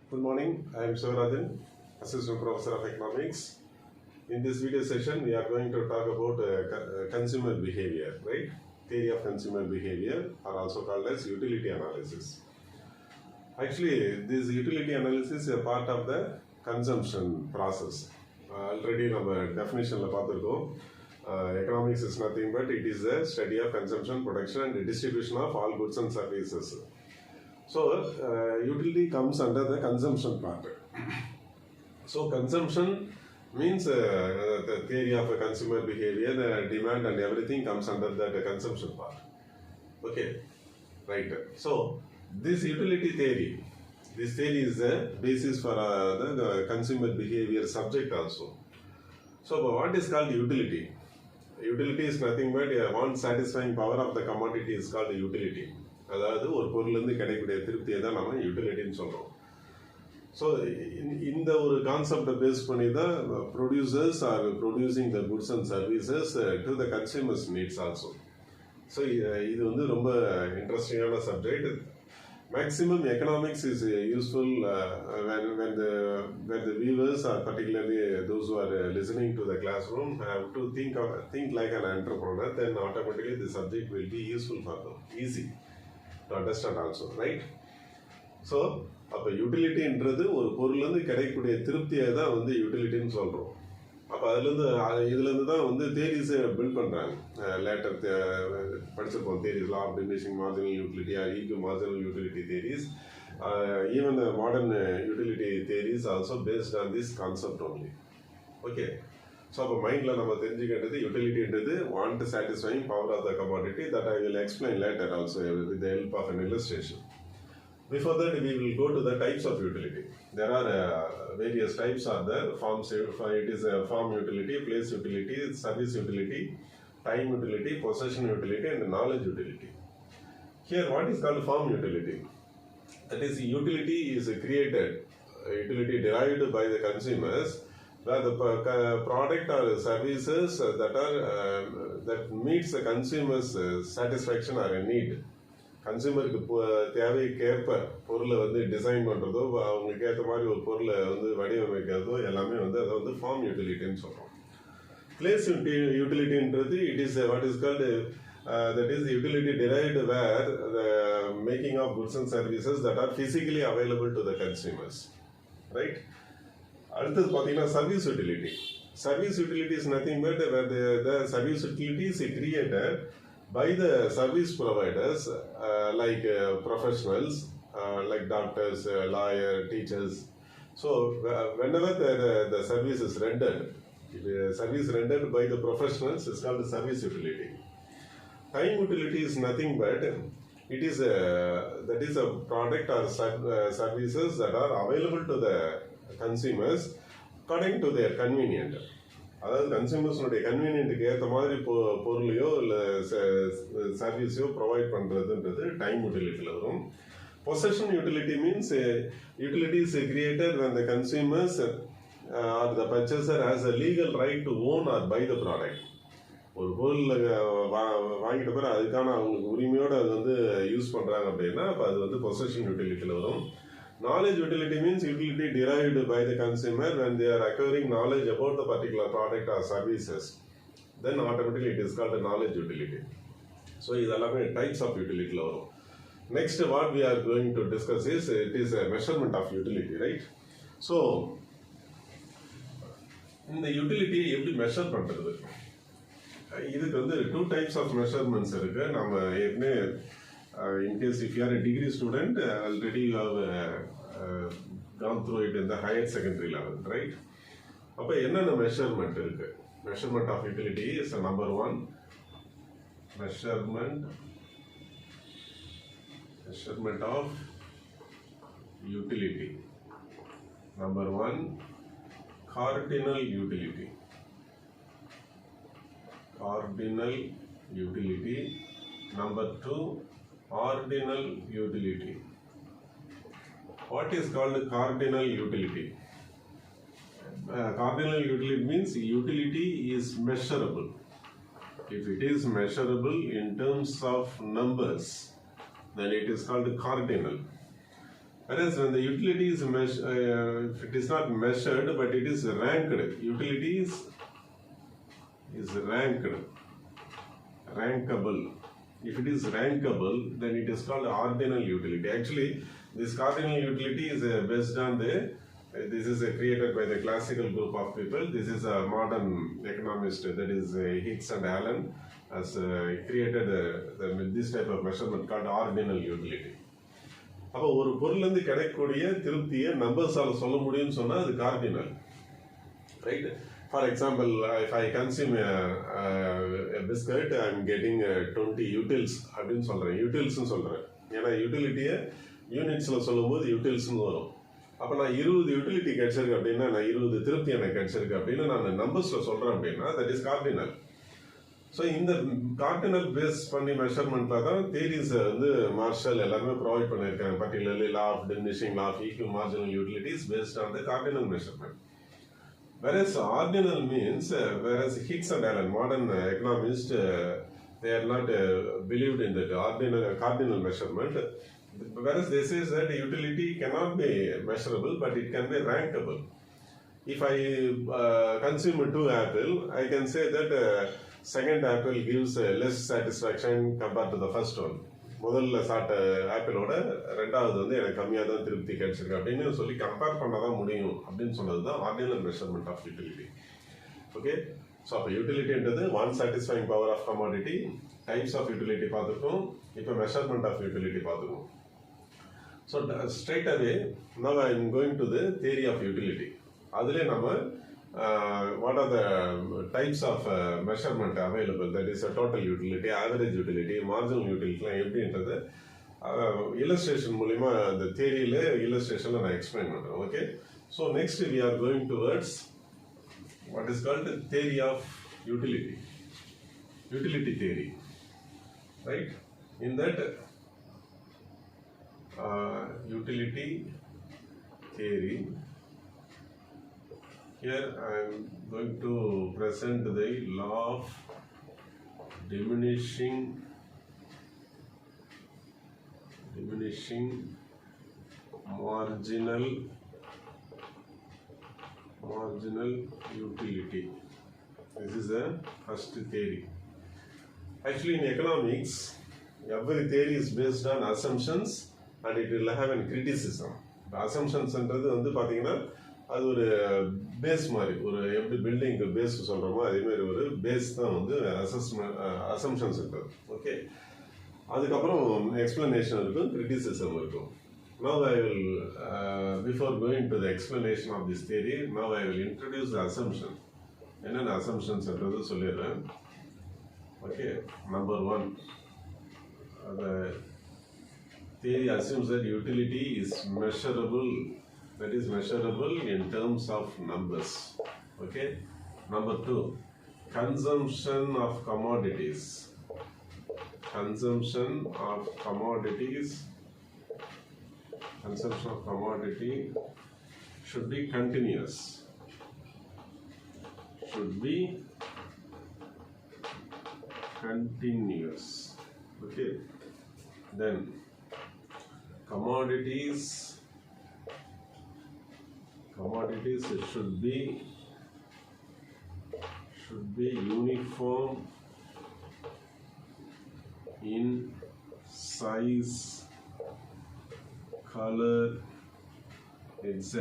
Good morning, I am Sivarajan, Assistant Professor of Economics. In this video session, we are going to talk about consumer behavior, right? Theory of consumer behavior, or also called as utility analysis. Actually, this utility analysis is a part of the consumption process. Already our definition economics is nothing but it is the study of consumption, production and distribution of all goods and services. So, utility comes under the consumption part. So, consumption means the theory of a consumer behavior, the demand and everything comes under that consumption part. Okay, right. So, this utility theory, this theory is the basis for the consumer behavior subject also. So, what is called utility? Utility is nothing but one satisfying power of the commodity is called utility. அதாவது ஒரு பொருளிலிருந்து கிடைக்கக்கூடிய திருப்தியை தான் நம்ம யூட்டிலிட்டின்னு சொல்கிறோம். So இந்த ஒரு கான்செப்டை பேஸ் பண்ணி தான் producers are producing the goods and services to the consumers needs also. So இது வந்து ரொம்ப இன்ட்ரெஸ்டிங்கான subject. Maximum economics is useful when the viewers or particularly those who are listening to the classroom have to think like an entrepreneur, then automatically the subject will be useful for them, easy to understand also, right? So, அப்போ யூட்டிலிட்டின்றது ஒரு பொருள்லேருந்து கிடைக்கக்கூடிய திருப்தியை தான் வந்து யூட்டிலிட்டின்னு சொல்கிறோம். அப்போ இதுலேருந்து தான் வந்து தேரிஸை பில்ட் பண்ணுறாங்க. லேட்டர் படிச்சிருப்போம் theories, law of diminishing marginal utility or equal marginal utility theories. Even modern utility theories also based on this concept only. Okay, so அப்போ மைண்டில் நம்ம தெரிஞ்சுக்கிட்டது யூட்டிலிட்டின்றது want satisfying power of the commodity that I will explain later also with the help of an illustration. Before that, we will go to the types of utility. There are various types are there. Forms, it is a form utility, place utility, service utility, time utility, possession utility and knowledge utility. Here, what is called form utility? That is, utility is created, utility derived by the consumers, where the product or services that meets the consumer's satisfaction or a need. கன்சியூமருக்கு தேவைக்கேற்ப பொருளை வந்து design பண்ணுறதோ அவங்களுக்கு ஏற்ற மாதிரி ஒரு பொருளை வந்து வடிவமைக்கிறதோ எல்லாமே வந்து அதை வந்து ஃபார்ம் யூட்டிலிட்டின்னு சொல்கிறோம். பிளேஸ் யூட்டிலிட்டின்றது it is what is called that is utility derived where the making of goods and services that are physically available to the consumers, right? அடுத்தது பார்த்தீங்கன்னா service utility. Service utility is nothing but where the service utility is created by the service providers like professionals like doctors, lawyer, teachers. So whenever the service is rendered, service rendered by the professionals is called service utility. Time utility is nothing but it is that is a product or services that are available to the consumers according to their convenience. அதாவது கன்சியூமர்ஸுடைய கன்வீனியன்ட்டுக்கு ஏற்ற மாதிரி பொருளையோ இல்லை சர்வீஸையோ provide பண்ணுறதுன்றது time யூட்டிலிட்டியில் வரும். Possession utility means utility is created when the consumers or the purchaser has a legal right to own or buy the product. ஒரு பொருள் வாங்கிட்ட பிறகு அதுக்கான அவங்களுக்கு உரிமையோடு அது வந்து யூஸ் பண்ணுறாங்க அப்படின்னா அப்போ அது வந்து பொசஷன் யூட்டிலிட்டியில் வரும். Knowledge utility means utility derived by the consumer when they are acquiring knowledge about the particular product or services. Then automatically it is called a knowledge utility. So, these are the types of utility. Next, what we are going to discuss is it is a measurement of utility, right? So, in the utility, எப்படி measure பண்ணுறது? இதுக்கு வந்து two types of measurements இருக்கு. நம்ம ஏற்கனவே in case if you are a degree student, already you have gone through it in the higher secondary level, right? அப்போ என்னென்ன measurement இருக்கு? Measurement of utility is number one measurement of utility. Number one, cardinal utility. Number two, ordinal utility. What is called cardinal utility? Cardinal utility means utility is measurable. If it is measurable in terms of numbers, then it is called cardinal. Whereas when the utility is if it is not measured but it is ranked, utility is rankable. If it is rankable, then it is called ordinal utility. Actually, this cardinal utility is based on this is created by the classical group of people. This is a modern economist, that is Hicks and Allen, has created this type of measurement called ordinal utility. அப்போ ஒரு பொருள்லேருந்து கிடைக்கக்கூடிய திருப்தியை நம்பர்ஸால் சொல்ல முடியும்னு சொன்னால் அது cardinal, right? For example, if I consume biscuit, I am getting 20 utils அப்படின்னு சொல்கிறேன். யூட்டில்ஸ்ன்னு சொல்கிறேன் ஏன்னா யூட்டிலிட்டியை யூனிட்ஸில் சொல்லும்போது யூட்டில்ஸ்னு வரும். அப்போ நான் 20 யூட்டிலிட்டி கிடைச்சிருக்கு அப்படின்னா, நான் 20 திருப்தி எனக்கு கிடைச்சிருக்கு அப்படின்னு நான் நம்பர்ஸில் சொல்கிறேன் அப்படின்னா, தட் இஸ் கார்டினல். ஸோ இந்த கார்டினல் பேஸ் பண்ணி மெஷர்மெண்ட்டில் தான் தியரிஸ் வந்து மார்ஷல் எல்லாருமே ப்ரொவைட் பண்ணியிருக்காங்க. Particularly law of diminishing, law of equal marginal utilities based on the cardinal measurement. Whereas ordinal means, whereas Hicks and Allen, modern economists, they are not believed in that cardinal measurement. Whereas they say that utility cannot be measurable, but it can be rankable. If I consume 2 apples, I can say that second apple gives less satisfaction compared to the first one. முதல்ல சாப்பிட்ட ஆப்பிளோட ரெண்டாவது வந்து எனக்கு கம்மியாக தான் திருப்தி கிடைச்சிருக்கு அப்படின்னு சொல்லி கம்பேர் பண்ண தான் முடியும் அப்படின்னு சொன்னது தான் ordinal measurement of utility. Okay, so அப்போ யூட்டிலிட்டின்றது want satisfying power of commodity, types of utility பார்த்துருக்கோம், இப்போ மெஷர்மெண்ட் ஆஃப் யூட்டிலிட்டி பார்த்துருக்கோம். So straight away now I am going to the theory of utility. அதிலே நம்ம what are the types of measurement available, that is a total utility, average utility, marginal utility எப்படின்றது illustration மூலமா அந்த தியரியில illustrationல நான் explain பண்றேன். Okay, so next we are going towards what is called theory of utility theory, right? In that utility theory, here I am going to present the law of diminishing marginal utility. This is the first theory. Actually, in economics, every theory is based on assumptions and it will have a criticism. The assumptions என்றது வந்து பார்த்தீங்கன்னா அது ஒரு base மாதிரி, ஒரு எப்படி building base சொல்கிறோமோ அதே மாதிரி ஒரு பேஸ் தான் வந்து அசம்ஷன்ஸ் இருக்குது. ஓகே, அதுக்கப்புறம் எக்ஸ்பிளனேஷன் இருக்கும், கிரிட்டிசிசம் இருக்கும். Now I will, before going to the explanation of this theory, now I will introduce the assumption. என்னென்ன அசம்ஷன்ஸ்ன்றது சொல்லிடுறேன். Okay, number 1, the theory assumes that utility is measurable. That is measurable in terms of numbers. Okay. Number 2, consumption of commodities. Consumption of commodity should be continuous. Okay. Then commodities should be uniform in size, color, etc.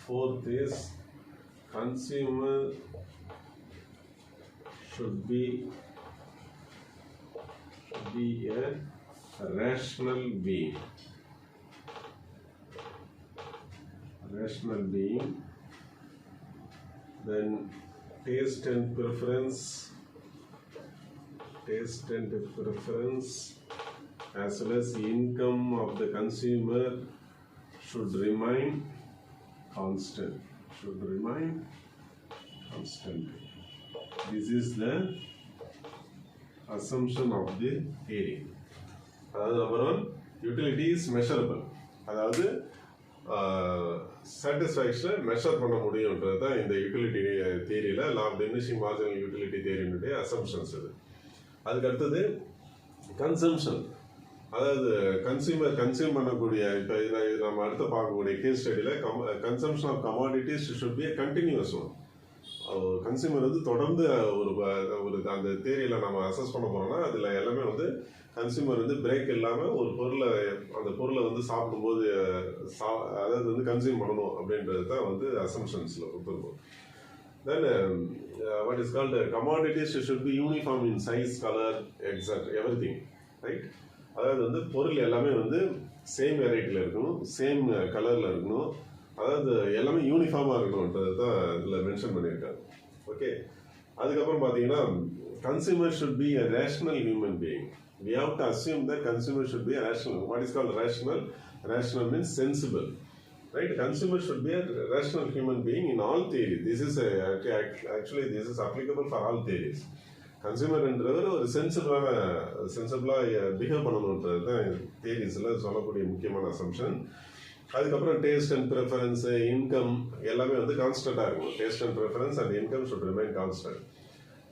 4th is consumer should be a rational being. Then taste and preference as well as the income of the consumer should remain constant. This is the assumption of the theory. Number 1, utility is measurable. அதாவது சாட்டிஸ்ஃபேக்ஷனை measure பண்ண முடியுன்றது தான் இந்த utility தியரியில், law of diminishing marginal utility தியரியினுடைய assumptions இது. அதுக்கு அடுத்தது கன்சம்ஷன். அதாவது கன்சியூம் பண்ணக்கூடிய இப்போ இதை நம்ம அடுத்து பார்க்கக்கூடிய கேஸ் ஸ்டடியில் consumption of commodities should be a continuous one. Consumer வந்து தொடர்ந்து ஒரு அந்த தேரியில் நம்ம அசஸ் பண்ண போகிறோம்னா அதில் எல்லாமே வந்து கன்சியூமர் வந்து பிரேக் இல்லாமல் ஒரு பொருளை அந்த பொருளை வந்து சாப்பிடும்போது அதாவது வந்து கன்சியூம் பண்ணணும் அப்படின்றது தான் வந்து அசம்ஷன்ஸில் கொடுத்துருக்கோம். Then what is called commodities should be uniform in size, color, exact everything, right? அதாவது வந்து பொருள் எல்லாமே வந்து சேம் வெரைட்டியில் இருக்கணும், சேம் கலரில் இருக்கணும், அதாவது எல்லாமே யூனிஃபார்மாக இருக்கணுன்றது தான் இதில் மென்ஷன் பண்ணியிருக்காங்க. ஓகே, அதுக்கப்புறம் பார்த்தீங்கன்னா consumer should be a rational human being. We have to assume that consumer should be a rational. What is called rational? Rational means sensible. Right? Consumer should be a rational human being in all theories. This is actually this is applicable for all theories. Consumer என்றவர் ஒரு சென்சிபிளாக behave பண்ணணுன்றது தான் தியரிஸில் சொல்லக்கூடிய முக்கியமான assumption. அதுக்கப்புறம் taste and preference, income எல்லாமே வந்து கான்ஸ்டண்ட்டாக இருக்கும். Taste and preference and income should remain constant.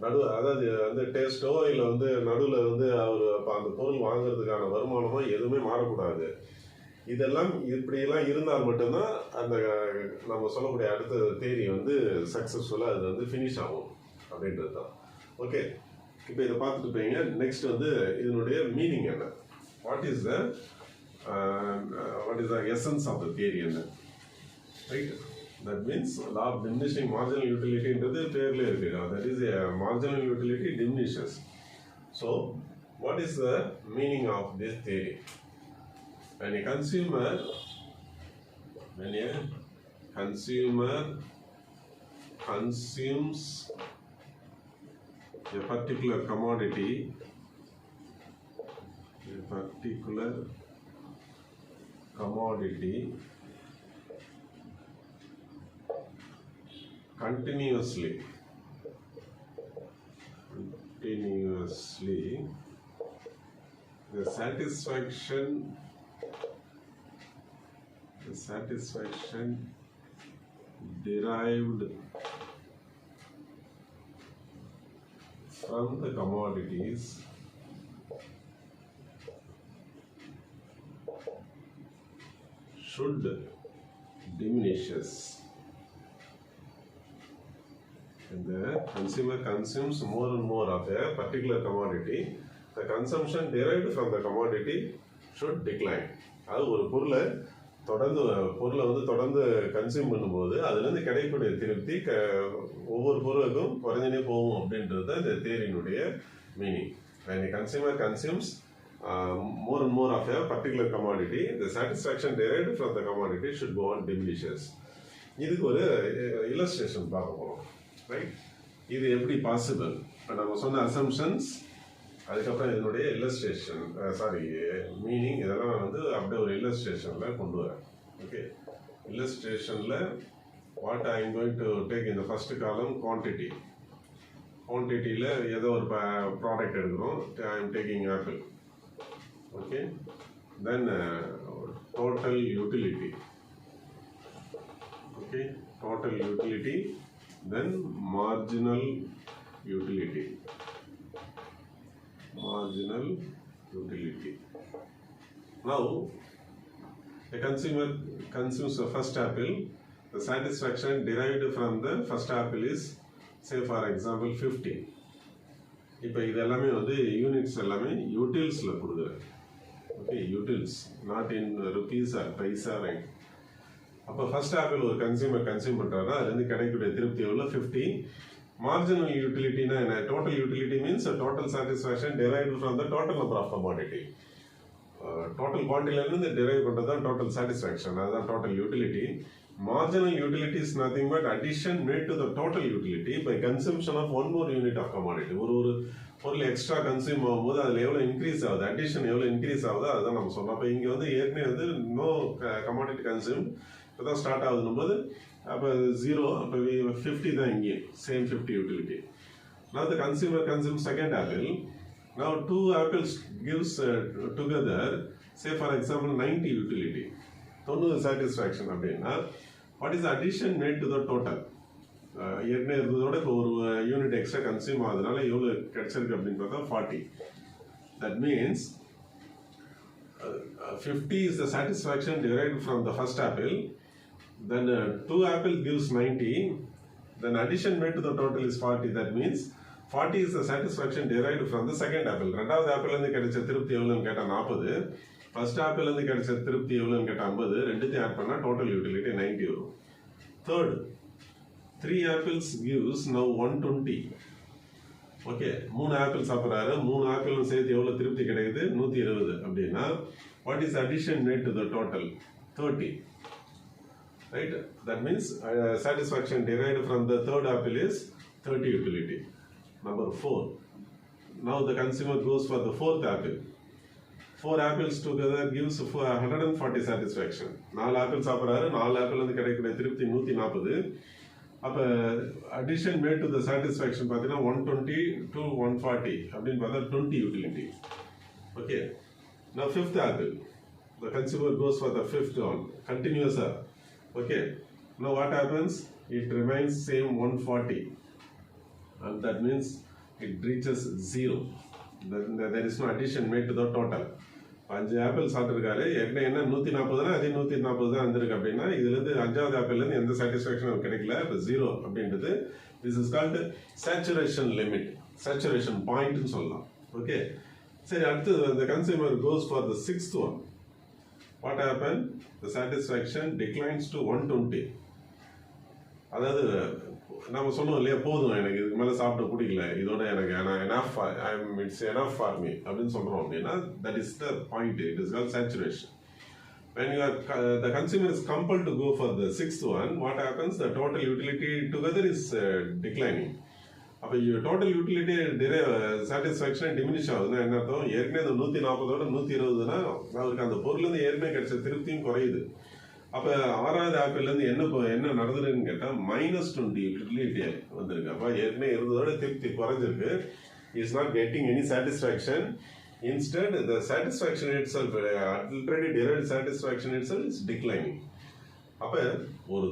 அதாவது வந்து டேஸ்ட்டோ இல்லை வந்து நடுவில் வந்து அவர் அந்த பொருள் வாங்குறதுக்கான வருமானமோ எதுவுமே மாறக்கூடாது. இதெல்லாம் இப்படியெல்லாம் இருந்தால் மட்டும்தான் அந்த நம்ம சொல்லக்கூடிய அடுத்த தேரி வந்து சக்ஸஸ்ஃபுல்லாக அது வந்து ஃபினிஷ் ஆகும் அப்படின்றது தான். ஓகே, இப்போ இதை பார்த்துட்டு போய்ங்க. நெக்ஸ்ட் வந்து இதனுடைய மீனிங் என்ன, what is the essence of the theory என்ன, right? That means law of diminishing marginal யூட்டிலிட்டின்றது பேர்லேயே இருக்குது. That is marginal utility diminishes. So what is the meaning of this theory? When a consumer consumes a particular commodity continuously, the satisfaction derived from the commodities should diminishes. And the consumer consumes more and more of a particular commodity, the consumption derived from the commodity should decline. அது ஒரு பொருளை வந்து தொடர்ந்து consume பண்ணும்போது அதுலேருந்து கிடைக்கக்கூடிய திருப்தி ஒவ்வொரு பொருளுக்கும் குறைஞ்சினே போகும் அப்படின்றது தான் இந்த தேரியினுடைய meaning. When a consumer consumes more and more of a particular commodity, the satisfaction derived from the commodity should go on diminishes. இதுக்கு ஒரு இல்லஸ்ட்ரேஷன் பார்க்க போகிறோம், ரைட்? இது எப்படி பாசிபிள்? இப்போ நம்ம சொன்ன அசம்ஷன்ஸ், அதுக்கப்புறம் இதனுடைய இல்லஸ்ட்ரேஷன் மீனிங், இதெல்லாம் வந்து அப்படியே ஒரு இல்லஸ்ட்ரேஷனில் கொண்டு வரேன். ஓகே, இல்லஸ்ட்ரேஷனில் what I am going to take இந்த ஃபர்ஸ்ட் காலம் குவான்டிட்டியில் ஏதோ ஒரு ப்ராடக்ட் எடுக்கிறோம். I am taking apple. Okay, then total utility. Okay, total utility, then marginal utility. Now, a consumer consumes the first apple. The satisfaction derived from the first apple is, say for example, 50. இப்போ இது எல்லாமே வந்து units எல்லாமே யூட்டில்ஸில் கொடுக்குறேன். Okay, utils, not in rupees or paisa, right? அப்போ first apple ஒரு consumer consume பண்ணுறாருன்னா அதுலேருந்து கிடைக்கக்கூடிய திருப்தி எவ்வளோ? 50. Marginal utility na total utility means a total satisfaction derived from the total number of commodity. Total quantity la irundhu derive pandradha total satisfaction, adha total utility. Marginal utility is nothing but addition made to the total utility by consumption of one more unit of commodity. ஒரு பொருள் extra consume ஆகும்போது அதில் எவ்வளோ increase ஆகுது, addition எவ்வளோ increase ஆகுது, அதுதான் நம்ம சொன்னோம். அப்போ இங்கே வந்து ஏற்கனவே வந்து நோ கமாடிட்டி கன்சியூம் இப்போ தான் ஸ்டார்ட் ஆகுதுன்னும் போது அப்போ 0, அப்போ 50 தான் இங்கேயும் same 50 utility. Now the consumer consumes second apple. Now 2 apples gives together, say for example 90 utility. 90 satisfaction அப்படின்னா what is the addition made to the total? ஏற்கனவே இருந்ததோட இப்போ ஒரு யூனிட் எக்ஸ்ட்ரா கன்சியூம் ஆகுதுனால எவ்வளோ கிடைச்சிருக்கு அப்படின்னு பார்த்தா 40. That means 50 is the satisfaction derived from the first apple. Then 2 apple gives 90. Then addition made to the total is 40. That means 40 is the satisfaction derived from the second apple. ரெண்டாவது apple வந்து கிடைச்ச திருப்தி எவ்வளோன்னு கேட்டால் 40. First apple வந்து கிடைச்ச திருப்தி எவ்வளோன்னு கேட்டால் 50. ரெண்டுத்தையும் ஆட் பண்ணால் டோட்டல் யூட்டிலிட்டி 90 வரும். Third 3 apples gives now 120. Okay, 3 apple சாப்பிட்றாரு, 3 ஆப்பிளும் சேர்த்து எவ்வளோ திருப்தி கிடைக்குது? 120. அப்படின்னா what is addition made to the total? 30. Right? That means satisfaction derived from the third apple is 30 utility. Number 4. Now the consumer goes for the fourth apple. 4 apples together gives 140 satisfaction. 4 apple சாப்பிட்றாரு, 4 apple வந்து கிடைக்கிற திருப்தி 140. அப்போ addition made to the satisfaction பார்த்தீங்கன்னா 120 to 140 அப்படின்னு பார்த்தா 20 utility. Okay. Now fifth apple. The consumer goes for the fifth one. Continuous. Okay. Now what happens? It remains same 140. And that means it reaches 0. There is no addition made to the total. 5 apple சாப்பிட்ருக்காரு, ஏற்கனவே என்ன 140 அதே 140 தான் வந்திருக்கு. அப்படின்னா இதுலேருந்து 5வது ஆப்பிள்லேருந்து எந்த சாட்டிஸ்ஃபேக்ஷனும் கிடைக்கல. இப்போ 0 அப்படின்றது this is called saturation limit, saturation பாயிண்ட்னு சொல்லலாம். ஓகே, சரி, அடுத்தது the consumer goes for the sixth one. What happened? The satisfaction declines to 120. அதாவது நம்ம சொன்னோம் இல்லையா, போதும் எனக்கு இதுக்கு மேலே சாப்பிட பிடிக்கல, இதோட எனக்கு இட்ஸ் எனஃப் ஃபார் மீ அப்படின்னு சொல்கிறோம். அப்படின்னா that is the point. It is called saturation. When you are the consumer is compelled to go for the sixth one, what happens? The total utility together is declining. அப்போ total utility satisfaction diminish ஆகுதுன்னா என்ன அர்த்தம்? ஏற்கனவே அந்த 140 120னா அவருக்கு அந்த பொருள்லேருந்து ஏற்கனவே கிடைச்ச திருப்தியும் குறையுது. அப்போ 6வது ஆப்பிள்லேருந்து என்ன நடந்துருக்குன்னு கேட்டால் -20 யூட்டிலிட்டி வந்திருக்கு. அப்போ ஏற்கனவே இருந்ததோட திருப்தி குறைஞ்சிருக்கு. Is not getting any satisfaction. Instead, the satisfaction itself, already derived satisfaction itself is declining. அப்போ ஒரு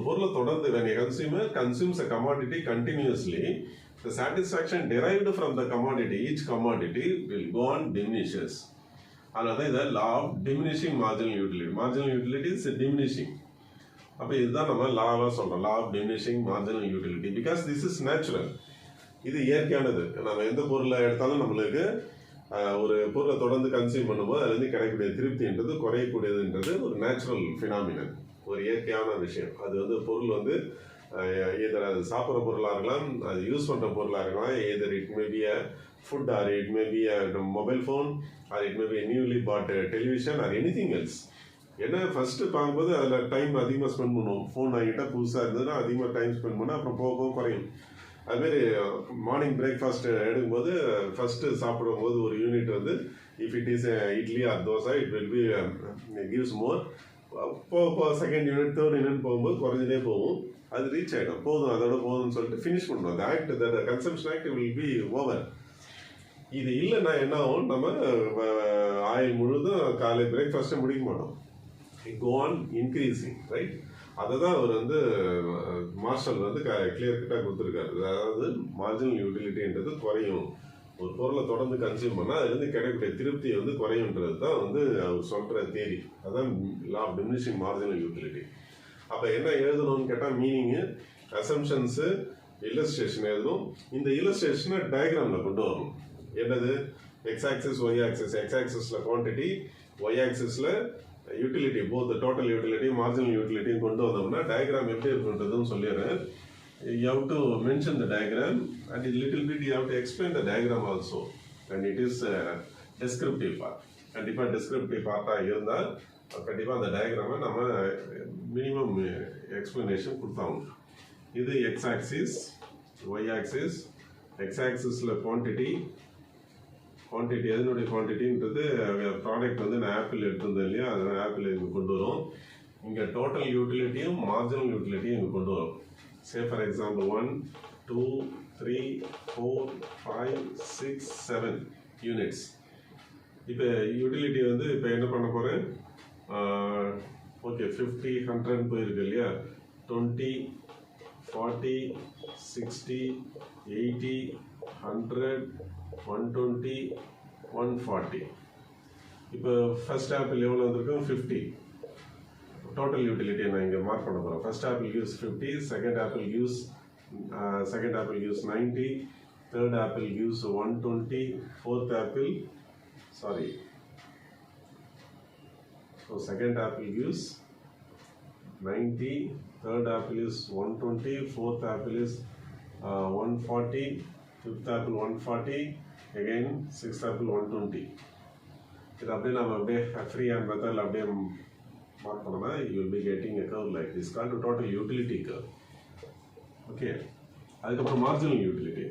பொருளை தொடர்ந்து when a consumer consumes a commodity continuously, the satisfaction derived from the commodity, each commodity will go on diminishes. அதனால இதை law of diminishing marginal utility. Marginal utility is diminishing. அப்போ இதுதான் நம்ம லாவாக சொல்கிறோம், law of diminishing marginal utility, because this is natural. இது இயற்கையானது. நம்ம எந்த பொருளை எடுத்தாலும் நம்மளுக்கு ஒரு பொருளை தொடர்ந்து கன்சியூம் பண்ணும்போது அதுலேருந்து கிடைக்கக்கூடிய திருப்தின்றது குறையக்கூடியதுன்றது ஒரு நேச்சுரல் ஃபினாமினன், ஒரு இயற்கையான விஷயம். அது வந்து பொருள் வந்து எதர் அது சாப்பிட்ற பொருளாக இருக்கலாம், அது யூஸ் பண்ணுற பொருளாக இருக்கலாம், either it may be a food or it may be a mobile phone or it may be newly bought television or anything else. ஏன்னா ஃபஸ்ட்டு பார்க்கும்போது அதில் டைம் அதிகமாக ஸ்பெண்ட் பண்ணுவோம். ஃபோன் வாங்கிட்டால் புதுசாக இருந்ததுன்னா அதிகமாக டைம் ஸ்பெண்ட் பண்ணால் அப்புறம் போக போக குறையும். அதுமாரி மார்னிங் பிரேக்ஃபாஸ்ட் எடுக்கும்போது ஃபஸ்ட்டு சாப்பிடும்போது ஒரு யூனிட் வந்து if it is idli or dosa it will be gives more. போக செகண்ட் யூனிட் தேர்ட் யூனிட் போகும்போது குறைஞ்சிட்டே போகும். அது ரீச் ஆகிடும், போதும் அதோட போதும்னு சொல்லிட்டு ஃபினிஷ் பண்ணுவோம். அந்த act the consumption act will be over. இது இல்லைன்னா என்ன ஆகும்? நம்ம ஆயில் முழுதும் காலை பிரேக்ஃபாஸ்ட்டை முடிக்க மாட்டோம். It go on increasing, right? அதை தான் அவர் வந்து மார்ஷல் வந்து கிளியர் கட்டாக கொடுத்துருக்காரு. அதாவது மார்ஜினல் யூட்டிலிட்டின்றது குறையும். ஒரு பொருளை தொடர்ந்து கன்சியூம் பண்ணால் அதுலேருந்து கிடைக்கக்கூடிய திருப்தி வந்து குறையுன்றது தான் வந்து அவர் சொல்கிற தேரி. அதுதான் law of diminishing marginal utility. அப்போ என்ன எழுதணும்னு கேட்டால் மீனிங்கு, அசம்ஷன்ஸு, இல்லஸ்ட்ரேஷன் எழுதணும். இந்த இல்லஸ்ட்ரேஷனை டயக்ராமில் கொண்டு வரணும். என்னது? X axis, Y axis. X ஆக்சிஸில் குவான்டிட்டி, ஒய் ஆக்சிஸில் utility, both total utility marginal யூட்டிலிட்டியும் கொண்டு வந்தோம்னா டயக்ராம் எப்படி இருக்குன்றதுன்னு சொல்லிடுறேன். You have to mention the diagram and a little bit you have to explain the diagram also, and it is descriptive part. கண்டிப்பாக descriptive பார்ட்டாக இருந்தால் கண்டிப்பாக அந்த டயக்ராமை நம்ம மினிமம் எக்ஸ்பிளனேஷன் கொடுத்தாங்க. இது X axis, Y axis. X ஆக்சிஸில் குவான்டிட்டி எதனுடைய குவான்டிட்டின்றது ப்ராடக்ட் வந்து நான் ஆப்பிள் எடுத்திருந்தேன் இல்லையா, அதனால் ஆப்பிள் இங்கே கொண்டு வரும். இங்கே டோட்டல் யூட்டிலிட்டியும் மார்ஜினல் யூட்டிலிட்டியும் இங்கே கொண்டு வரும். Say for example 1 2 3 4 5 6 7 units. இப்போ யூட்டிலிட்டி வந்து இப்போ என்ன பண்ண போகிறேன்? ஓகே, 50 100 போயிருக்கு இல்லையா, 20 40 60 80 100 120 140. இப்போ ஃபர்ஸ்ட் ஆப்பிள் எவ்வளோ வந்திருக்கும் 50. டோட்டல் யூட்டிலிட்டி நான் இங்கே மார்க் பண்ண போகிறேன். First apple gives 50, second apple gives 90, third apple gives 120, fourth apple, sorry. So second apple gives 90, third apple is 120, fourth apple is 140, fifth apple 140, again sixth apple 120. இது அப்படியே நம்ம அப்படியே ஃப்ரீ ஹேண்ட் மெத்தடில் அப்படியே மார்க் பண்ணோம்னா you will be getting a curve like this called total utility curve. Okay. அதுக்கப்புறம் marginal utility.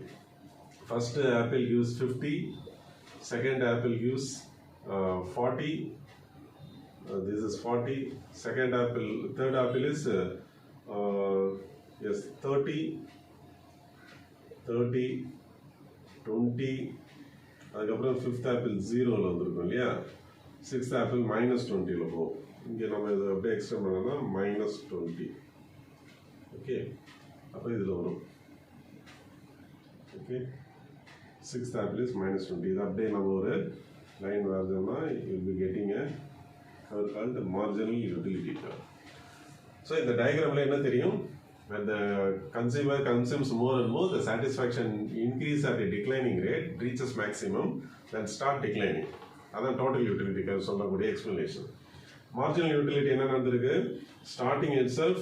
First apple gives 50, second apple gives 40. This is 40. Second apple, third apple is 30, 20. அதுக்கப்புறம் fifth apple 0ல வந்துருக்கும் இல்லையா, sixth apple -20ல போகும். இங்கே நம்ம இதை அப்படியே extend பண்ணோம்னா -20. ஓகே, அப்போ இதில் வரும். Okay, sixth apple is -20. இது அப்படியே நம்ம ஒரு லைன் வரைஞ்சோம்னா you'll be getting a curve called marginal utility curve. So இந்த டயக்ராமில் என்ன தெரியும்? When the consumer consumes more and more, the satisfaction increase at a declining rate, reaches maximum, then start declining. That's total utility curve சொல்லக்கூடிய explanation. Marginal utility என்ன நடந்திருக்கு? Starting itself,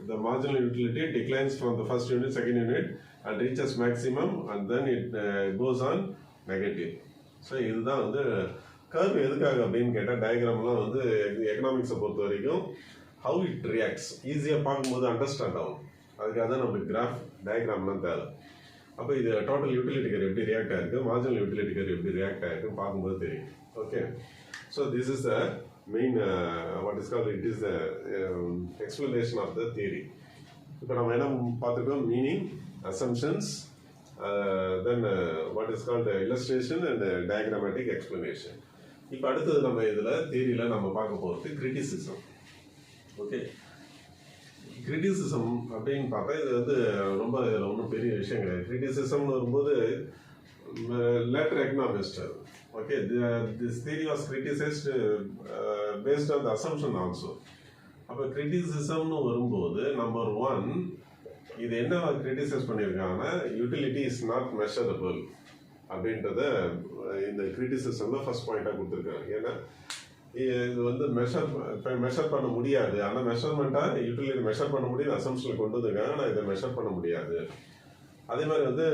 the marginal utility declines from the first unit, second unit, and reaches maximum, and then it goes on negative. So இதுதான் வந்து curve எதுக்காக அப்படின்னு கேட்டால் டயக்ராம்லாம் வந்து எக்கனாமிக்ஸை பொறுத்த வரைக்கும் how it reacts ஈஸியாக பார்க்கும்போது அண்டர்ஸ்டாண்ட் ஆகும். அதுக்காக தான் நமக்கு கிராஃப் டயக்ராம்லாம் தேவை. அப்போ இது டோட்டல் யூட்டிலிட்டி கர் எப்படி ரியாக்ட் ஆகிருக்கு, மார்ஜினல் யூட்டிலிட்டி கர் எப்படி ரியாக்ட் ஆகிருக்கு பார்க்கும்போது தெரியும். Okay, so this is the main what is called it is the explanation of the theory. இப்போ நம்ம என்ன பார்த்துருக்கோம்? Meaning, assumptions, then what is called illustration and diagrammatic explanation. இப்போ அடுத்தது நம்ம இதில் தியரியில் நம்ம பார்க்க போகிறது கிரிட்டிசிசம். ஓகே, கிரிட்டிசிசம் அப்படின்னு பார்த்தா இது வந்து ரொம்ப இதில் ஒன்றும் பெரிய விஷயம் கிடையாது. கிரிட்டிசிசம்னு வரும்போது later economist. Okay, this theory was criticised paste on the assumption also. அப்போ கிரிட்டிசிசம்னு வரும்போது நம்பர் 1 இது என்ன கிரிட்டிசைஸ் பண்ணியிருக்காங்கன்னா யூட்டிலிட்டி இஸ் நாட் மெஷரபிள் அப்படின்றத இந்த கிரிட்டிசிசம்ல ஃபர்ஸ்ட் பாயிண்டாக கொடுத்துருக்காங்க. ஏன்னா இது வந்து மெஷர் பண்ண முடியாது. ஆனால் மெஷர்மெண்ட்டாக யூட்டிலிட்டி மெஷர் பண்ண முடியாது அசம்ஷனில் கொண்டு வந்துருக்காங்க. ஆனால் இதை மெஷர் பண்ண முடியாது. அதே மாதிரி வந்து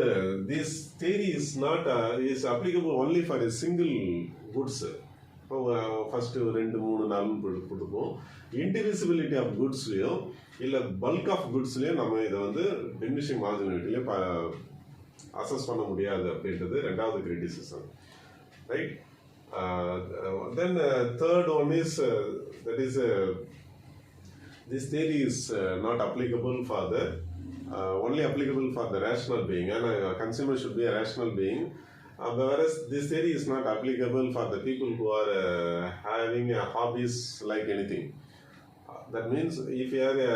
this theory is not is applicable only for a single goods. இப்போ ஃபர்ஸ்ட் 2, 3, 4 கொடுப்போம். இன்டிவிசிபிலிட்டி ஆஃப் குட்ஸ்லையும் இல்லை பல்க் ஆஃப் குட்ஸ்லையும் நம்ம இதை வந்து டிமினிஷிங் மார்ஜினாலிட்டிலையும் அசஸ் பண்ண முடியாது அப்படின்றது ரெண்டாவது criticism. Right. Then third one is that is this theory is not applicable for the only applicable for the rational being, and a consumer should be a rational being, whereas this theory is not applicable for the people who are having hobbies like anything. That means if you are a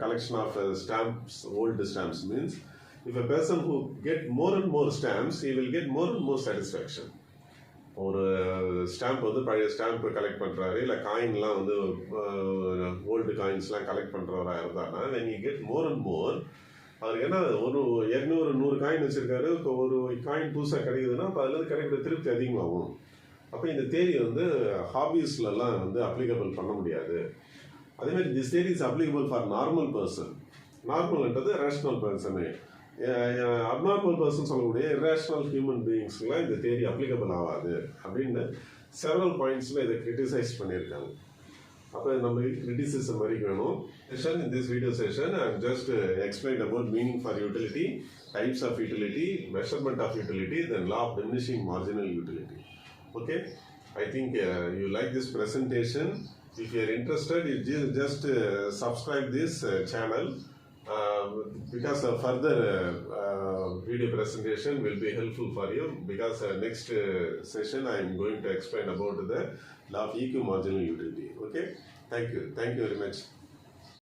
collection of stamps, old stamps, means if a person who get more and more stamps, he will get more and more satisfaction. ஒரு stamp வந்து பழைய stamp collect பண்ணுறாரு, இல்லை காயின்லாம் வந்து old காயின்ஸ்லாம் collect பண்ணுறவராக இருந்தாருன்னா when you get more and more, அவருக்கு என்ன ஒரு 200-100 காயின் வச்சுருக்காரு, இப்போ ஒரு காயின் புதுசாக கிடைக்குதுன்னா அப்போ அதுலேருந்து கிடைக்கிற திருப்தி அதிகமாகும். அப்போ இந்த தேரி வந்து ஹாபீஸ்லலாம் வந்து அப்ளிகபிள் பண்ண முடியாது. அதேமாதிரி this theory is applicable for normal person. நார்மல்ன்றது ரேஷனல் பர்சனு. அப்நார்மல் பர்சன் சொல்லக்கூடிய இரேஷனல் ஹியூமன் பீயிங்ஸ்க்குலாம் இந்த தேரி அப்ளிகபிள் ஆகாது அப்படின்னு செவரல் பாயிண்ட்ஸில் இதை கிரிட்டிசைஸ் பண்ணியிருக்காங்க. அப்போ நம்ம கிரிட்டிசிசம் வரைக்கும் வேணும். In this video session, I have just explained about meaning for utility, types of utility, measurement of utility, then law of diminishing marginal utility. Okay, I think you like this presentation. If you are interested, you just subscribe this channel. Because further video presentation will be helpful for you, because next session I am going to explain about the law of equimarginal utility. Okay, thank you very much.